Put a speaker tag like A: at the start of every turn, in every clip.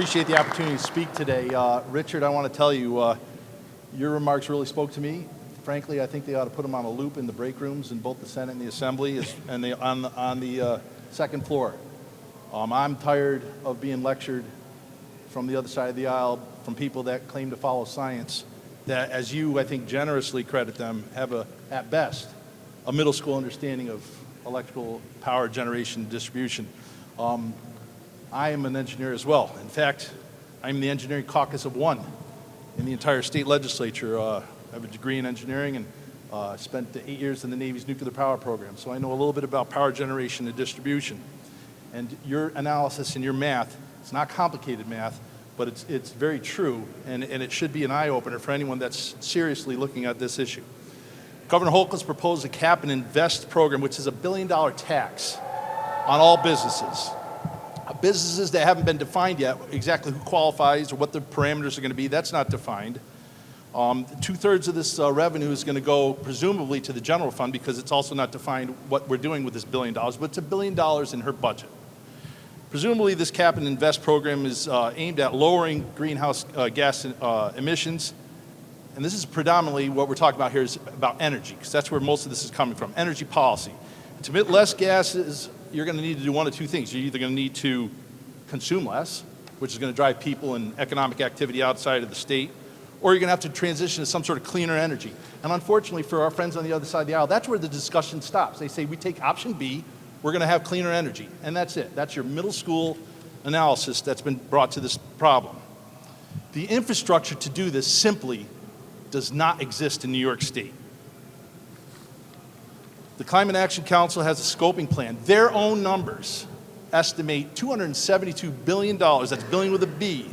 A: appreciate the opportunity to speak today. Richard, I want to tell you, your remarks really spoke to me. Frankly, I think they ought to put them on a loop in the break rooms in both the Senate and the Assembly and on the second floor. I'm tired of being lectured from the other side of the aisle from people that claim to follow science that, as you, I think, generously credit them, have, at best, a middle school understanding of electrical power generation and distribution. I am an engineer as well. In fact, I'm the engineering caucus of one in the entire state legislature. I have a degree in engineering and spent 8 years in the Navy's nuclear power program. So I know a little bit about power generation and distribution. And your analysis and your math, it's not complicated math, but it's very true, and it should be an eye-opener for anyone that's seriously looking at this issue. Governor Hochul has proposed a cap and invest program, which is $1 billion tax on all businesses. Businesses that haven't been defined yet, exactly who qualifies or what the parameters are going to be, that's not defined. 2/3 of this revenue is going to go presumably to the general fund because it's also not defined what we're doing with this $1 billion, but it's $1 billion in her budget. Presumably this cap and invest program is aimed at lowering greenhouse gas emissions, and this is predominantly what we're talking about here is about energy, because that's where most of this is coming from, energy policy. To emit less gases, you're going to need to do one of two things. You're either going to need to consume less, which is going to drive people and economic activity outside of the state, or you're going to have to transition to some sort of cleaner energy. And unfortunately for our friends on the other side of the aisle, that's where the discussion stops. They say, we take option B, we're going to have cleaner energy, and that's it. That's your middle school analysis that's been brought to this problem. The infrastructure to do this simply does not exist in New York State. The Climate Action Council has a scoping plan. Their own numbers estimate $272 billion, that's billion with a B,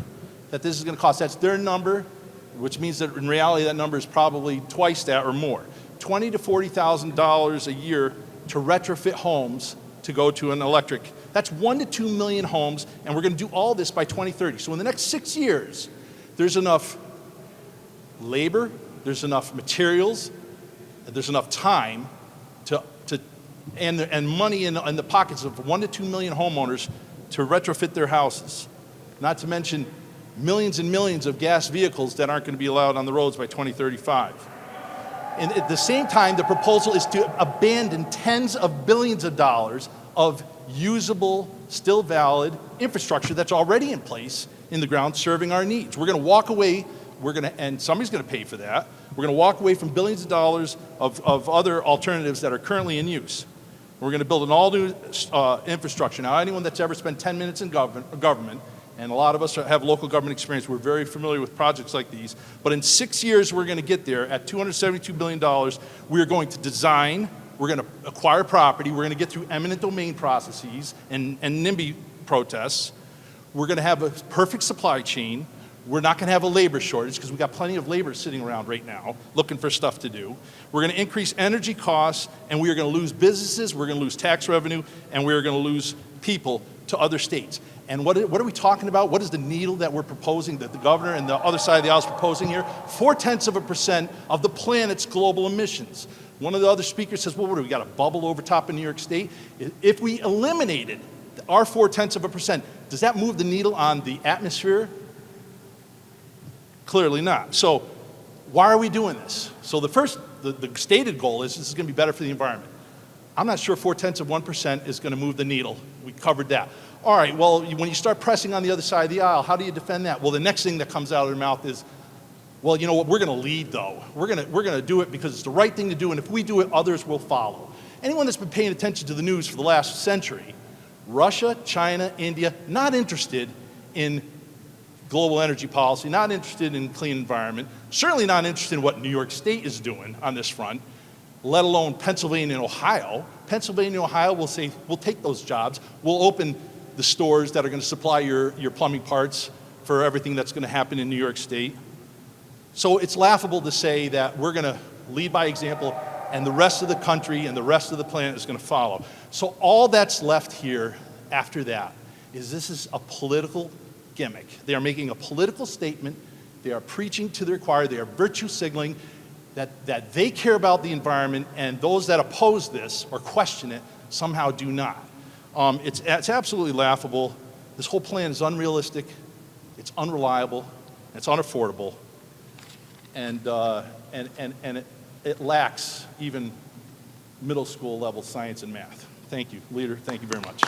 A: that this is going to cost. That's their number, which means that in reality that number is probably twice that or more. $20,000 to $40,000 a year to retrofit homes to go to an electric. That's 1 to 2 million homes, and we're going to do all this by 2030. So in the next 6 years, there's enough labor, there's enough materials, there's enough time and money in the pockets of 1 to 2 million homeowners to retrofit their houses. Not to mention millions and millions of gas vehicles that aren't going to be allowed on the roads by 2035. And at the same time, the proposal is to abandon tens of billions of dollars of usable, still valid infrastructure that's already in place in the ground serving our needs. We're going to walk away, and somebody's going to pay for that. We're going to walk away from billions of dollars of other alternatives that are currently in use. We're going to build an all-new infrastructure. Now, anyone that's ever spent 10 minutes in government, and a lot of us have local government experience, we're very familiar with projects like these, but in 6 years we're going to get there at $272 billion. We're going to design, we're going to acquire property, we're going to get through eminent domain processes and NIMBY protests. We're going to have a perfect supply chain. We're not going to have a labor shortage because we've got plenty of labor sitting around right now looking for stuff to do. We're going to increase energy costs, and we are going to lose businesses, we're going to lose tax revenue, and we're going to lose people to other states. And what are we talking about? What is the needle that we're proposing, that the governor and the other side of the aisle is proposing here? 0.4% of the planet's global emissions. One of the other speakers says, well, what do we got, a bubble over top of New York State? If we eliminated our 0.4%, does that move the needle on the atmosphere? Clearly not. So why are we doing this? So the stated goal is this is going to be better for the environment. I'm not sure 0.4% is going to move the needle. We covered that. All right, well, when you start pressing on the other side of the aisle, how do you defend that? Well, the next thing that comes out of their mouth is, well, you know what, we're going to lead, though. We're going to do it because it's the right thing to do, and if we do it, others will follow. Anyone that's been paying attention to the news for the last century, Russia, China, India, not interested in global energy policy, not interested in clean environment, certainly not interested in what New York State is doing on this front, let alone Pennsylvania and Ohio. Pennsylvania and Ohio will say, we'll take those jobs, we'll open the stores that are going to supply your plumbing parts for everything that's going to happen in New York State. So it's laughable to say that we're going to lead by example and the rest of the country and the rest of the planet is going to follow. So all that's left here after that is this is a political gimmick. They are making a political statement. They are preaching to their choir. They are virtue signaling that they care about the environment, and those that oppose this or question it somehow do not. It's absolutely laughable. This whole plan is unrealistic. it's unreliable, it's unaffordable, and it lacks even middle school level science and math. Thank you, Leader. Thank you very much.